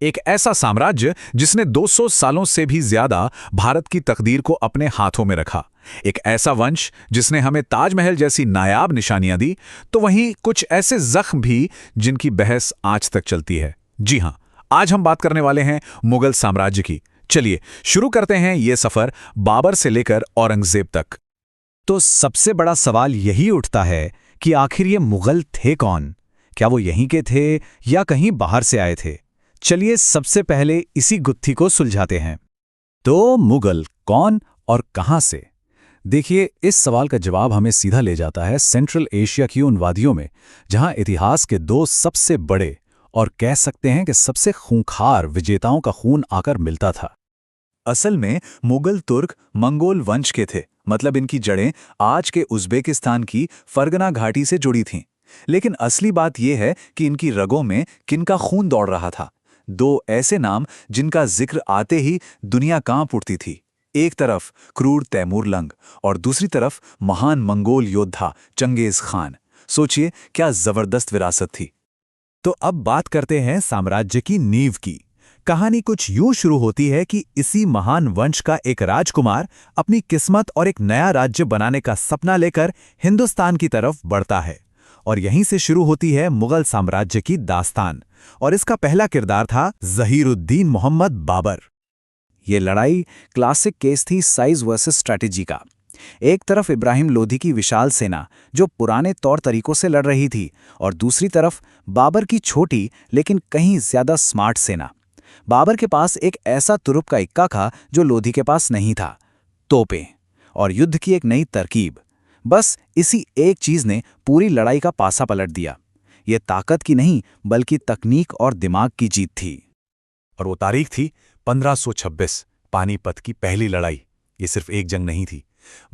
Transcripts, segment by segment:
एक ऐसा साम्राज्य जिसने 200 सालों से भी ज्यादा भारत की तकदीर को अपने हाथों में रखा। एक ऐसा वंश जिसने हमें ताजमहल जैसी नायाब निशानियां दी, तो वहीं कुछ ऐसे जख्म भी जिनकी बहस आज तक चलती है। जी हां, आज हम बात करने वाले हैं मुगल साम्राज्य की। चलिए शुरू करते हैं ये सफर बाबर से लेकर औरंगजेब तक। तो सबसे बड़ा सवाल यही उठता है कि आखिर ये मुगल थे कौन? क्या वो यहीं के थे या कहीं बाहर से आए थे? चलिए सबसे पहले इसी गुत्थी को सुलझाते हैं। तो मुगल कौन और कहां से? देखिए, इस सवाल का जवाब हमें सीधा ले जाता है सेंट्रल एशिया की उन वादियों में जहां इतिहास के दो सबसे बड़े और कह सकते हैं कि सबसे खूंखार विजेताओं का खून आकर मिलता था। असल में मुगल तुर्क मंगोल वंश के थे, मतलब इनकी जड़ें आज के उज़्बेकिस्तान की फरगना घाटी से जुड़ी थीं। लेकिन असली बात यह है कि इनकी रगों में किनका खून दौड़ रहा था। दो ऐसे नाम जिनका जिक्र आते ही दुनिया कांप उठती थी। एक तरफ क्रूर तैमूर लंग और दूसरी तरफ महान मंगोल योद्धा चंगेज खान। सोचिए क्या जबरदस्त विरासत थी। तो अब बात करते हैं साम्राज्य की नींव की। कहानी कुछ यूं शुरू होती है कि इसी महान वंश का एक राजकुमार अपनी किस्मत और एक नया राज्य बनाने का सपना लेकर हिंदुस्तान की तरफ बढ़ता है। और यहीं से शुरू होती है मुगल साम्राज्य की दास्तान। और इसका पहला किरदार था ज़हीरुद्दीन मोहम्मद बाबर। ये लड़ाई क्लासिक केस थी साइज वर्सेस स्ट्रैटेजी का। एक तरफ इब्राहिम लोधी की विशाल सेना जो पुराने तौर तरीकों से लड़ रही थी, और दूसरी तरफ बाबर की छोटी लेकिन कहीं ज्यादा स्मार्ट सेना। बाबर के पास एक ऐसा तुरुप का इक्का था जो लोधी के पास नहीं था, तोपें और युद्ध की एक नई तरकीब। बस इसी एक चीज ने पूरी लड़ाई का पासा पलट दिया। ये ताकत की नहीं बल्कि तकनीक और दिमाग की जीत थी। और वो तारीख थी 1526, पानीपत की पहली लड़ाई। ये सिर्फ एक जंग नहीं थी।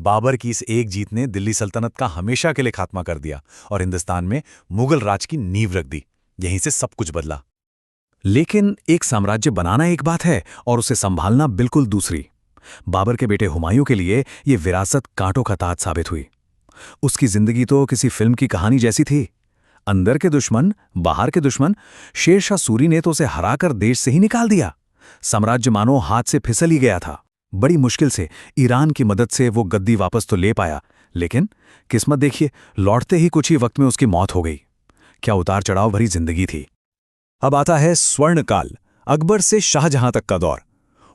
बाबर की इस एक जीत ने दिल्ली सल्तनत का हमेशा के लिए खात्मा कर दिया और हिंदुस्तान में मुगल राज की नींव रख दी। यहीं से सब कुछ बदला। लेकिन एक साम्राज्य बनाना एक बात है और उसे संभालना बिल्कुल दूसरी। बाबर के बेटे हुमायूं के लिए ये विरासत कांटों का ताज साबित हुई। उसकी जिंदगी तो किसी फिल्म की कहानी जैसी थी। अंदर के दुश्मन, बाहर के दुश्मन, शेरशाह सूरी ने तो उसे हराकर देश से ही निकाल दिया। साम्राज्य मानो हाथ से फिसल ही गया था। बड़ी मुश्किल से ईरान की मदद से वो गद्दी वापस तो ले पाया, लेकिन किस्मत देखिए, लौटते ही कुछ ही वक्त में उसकी मौत हो गई। क्या उतार चढ़ाव भरी जिंदगी थी। अब आता है स्वर्णकाल, अकबर से शाहजहां तक का दौर।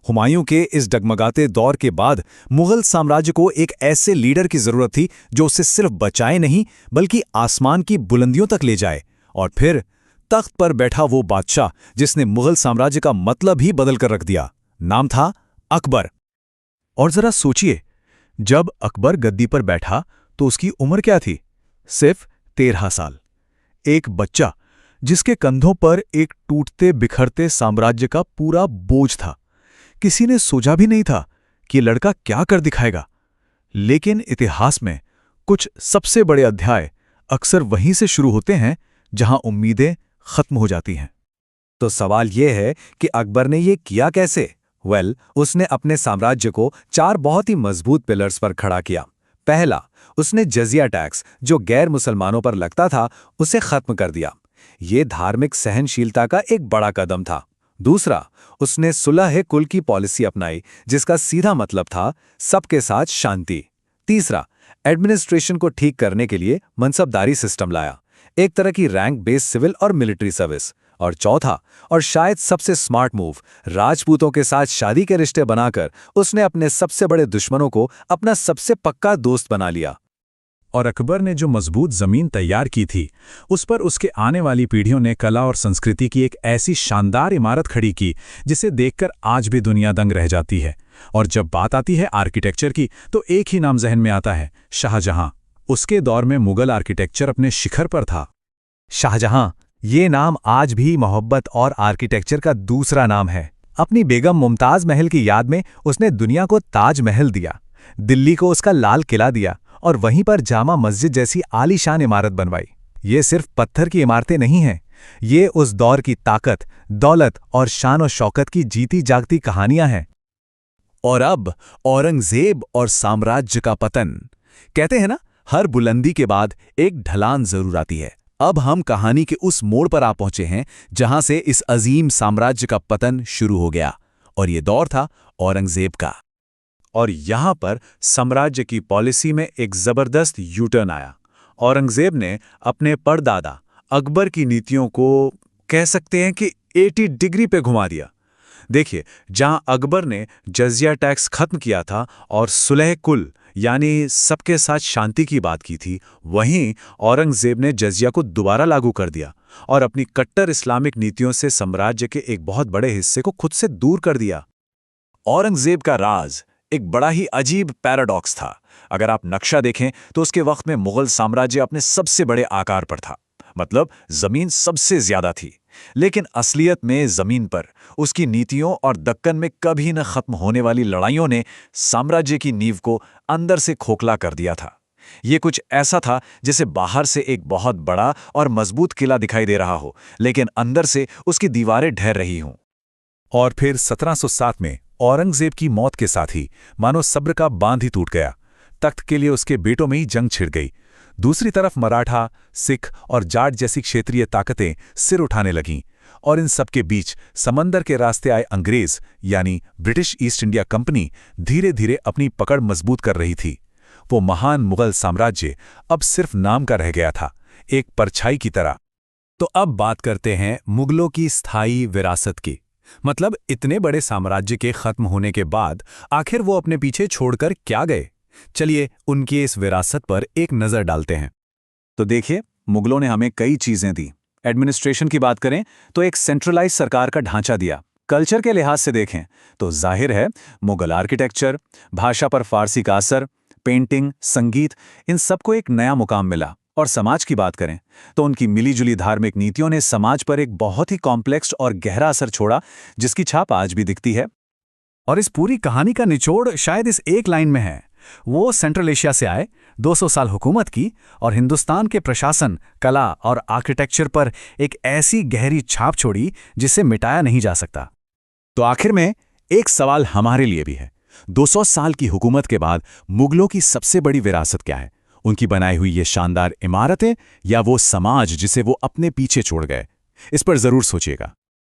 हुमायूं के इस डगमगाते दौर के बाद मुगल साम्राज्य को एक ऐसे लीडर की जरूरत थी जो उसे सिर्फ बचाए नहीं बल्कि आसमान की बुलंदियों तक ले जाए। और फिर तख्त पर बैठा वो बादशाह जिसने मुगल साम्राज्य का मतलब ही बदल कर रख दिया। नाम था अकबर। और जरा सोचिए, जब अकबर गद्दी पर बैठा तो उसकी उम्र क्या थी? सिर्फ 13 साल। एक बच्चा जिसके कंधों पर एक टूटते बिखरते साम्राज्य का पूरा बोझ था। किसी ने सोचा भी नहीं था कि ये लड़का क्या कर दिखाएगा। लेकिन इतिहास में कुछ सबसे बड़े अध्याय अक्सर वहीं से शुरू होते हैं जहां उम्मीदें खत्म हो जाती हैं। तो सवाल यह है कि अकबर ने ये किया कैसे? उसने अपने साम्राज्य को 4 बहुत ही मजबूत पिलर्स पर खड़ा किया। पहला, उसने जजिया टैक्स जो गैर मुसलमानों पर लगता था उसे खत्म कर दिया। ये धार्मिक सहनशीलता का एक बड़ा कदम था। दूसरा, उसने सुलह कुल की पॉलिसी अपनाई जिसका सीधा मतलब था सबके साथ शांति। तीसरा, एडमिनिस्ट्रेशन को ठीक करने के लिए मनसबदारी सिस्टम लाया, एक तरह की रैंक बेस्ड सिविल और मिलिट्री सर्विस। और चौथा, और शायद सबसे स्मार्ट मूव, राजपूतों के साथ शादी के रिश्ते बनाकर उसने अपने सबसे बड़े दुश्मनों को अपना सबसे पक्का दोस्त बना लिया। और अकबर ने जो मजबूत जमीन तैयार की थी, उस पर उसके आने वाली पीढ़ियों ने कला और संस्कृति की एक ऐसी शानदार इमारत खड़ी की जिसे देखकर आज भी दुनिया दंग रह जाती है। और जब बात आती है आर्किटेक्चर की, तो एक ही नाम जहन में आता है, शाहजहां। उसके दौर में मुगल आर्किटेक्चर अपने शिखर पर था। शाहजहां, ये नाम आज भी मोहब्बत और आर्किटेक्चर का दूसरा नाम है। अपनी बेगम मुमताज महल की याद में उसने दुनिया को ताजमहल दिया, दिल्ली को उसका लाल किला दिया और वहीं पर जामा मस्जिद जैसी आलीशान इमारत बनवाई। ये सिर्फ पत्थर की इमारतें नहीं हैं, ये उस दौर की ताकत, दौलत और शान और शौकत की जीती जागती कहानियां हैं। और अब औरंगजेब और साम्राज्य का पतन। कहते हैं ना, हर बुलंदी के बाद एक ढलान जरूर आती है। अब हम कहानी के उस मोड़ पर आ पहुंचे हैं जहां से इस अजीम साम्राज्य का पतन शुरू हो गया, और ये दौर था औरंगजेब का। और यहां पर साम्राज्य की पॉलिसी में एक जबरदस्त यूटर्न आया। औरंगजेब ने अपने परदादा अकबर की नीतियों को कह सकते हैं कि 80 डिग्री पे घुमा दिया। देखिए, जहां अकबर ने जजिया टैक्स खत्म किया था और सुलह कुल यानी सबके साथ शांति की बात की थी, वहीं औरंगजेब ने जजिया को दोबारा लागू कर दिया और अपनी कट्टर इस्लामिक नीतियों से साम्राज्य के एक बहुत बड़े हिस्से को खुद से दूर कर दिया। औरंगजेब का राज एक बड़ा ही अजीब पैराडॉक्स था। अगर आप नक्शा देखें तो उसके वक्त में मुगल साम्राज्य अपने सबसे बड़े आकार पर था, मतलब जमीन सबसे ज्यादा थी, लेकिन असलियत में जमीन पर उसकी नीतियों और दक्कन में कभी न खत्म होने वाली लड़ाइयों ने साम्राज्य की नींव को अंदर से खोखला कर दिया था। ये कुछ ऐसा था जैसे बाहर से एक बहुत बड़ा और मजबूत किला दिखाई दे रहा हो, लेकिन अंदर से उसकी दीवारें ढह रही हों। और फिर 1707 में औरंगजेब की मौत के साथ ही मानो सब्र का बांध ही टूट गया। तख्त के लिए उसके बेटों में ही जंग छिड़ गई। दूसरी तरफ मराठा, सिख और जाट जैसी क्षेत्रीय ताकतें सिर उठाने लगीं, और इन सब के बीच समंदर के रास्ते आए अंग्रेज यानी ब्रिटिश ईस्ट इंडिया कंपनी धीरे धीरे अपनी पकड़ मजबूत कर रही थी। वो महान मुगल साम्राज्य अब सिर्फ नाम का रह गया था, एक परछाई की तरह। तो अब बात करते हैं मुगलों की स्थायी विरासत की। मतलब इतने बड़े साम्राज्य के खत्म होने के बाद आखिर वो अपने पीछे छोड़कर क्या गए? चलिए उनकी इस विरासत पर एक नजर डालते हैं। तो देखिए, मुगलों ने हमें कई चीजें दी। एडमिनिस्ट्रेशन की बात करें तो एक सेंट्रलाइज सरकार का ढांचा दिया। कल्चर के लिहाज से देखें तो जाहिर है मुगल आर्किटेक्चर, भाषा पर फारसी का असर, पेंटिंग, संगीत, इन सबको एक नया मुकाम मिला। और समाज की बात करें तो उनकी मिलीजुली धार्मिक नीतियों ने समाज पर एक बहुत ही कॉम्प्लेक्स और गहरा असर छोड़ा, जिसकी छाप आज भी दिखती है। और इस पूरी कहानी का निचोड़ शायद इस एक लाइन में है। वो सेंट्रल एशिया से आए, 200 साल हुकूमत की और हिंदुस्तान के प्रशासन, कला और आर्किटेक्चर पर एक ऐसी गहरी छाप छोड़ी जिसे मिटाया नहीं जा सकता। तो आखिर में एक सवाल हमारे लिए भी है, 200 साल की हुकूमत के बाद मुगलों की सबसे बड़ी विरासत क्या है? उनकी बनाई हुई ये शानदार इमारतें या वो समाज जिसे वो अपने पीछे छोड़ गए? इस पर जरूर सोचिएगा।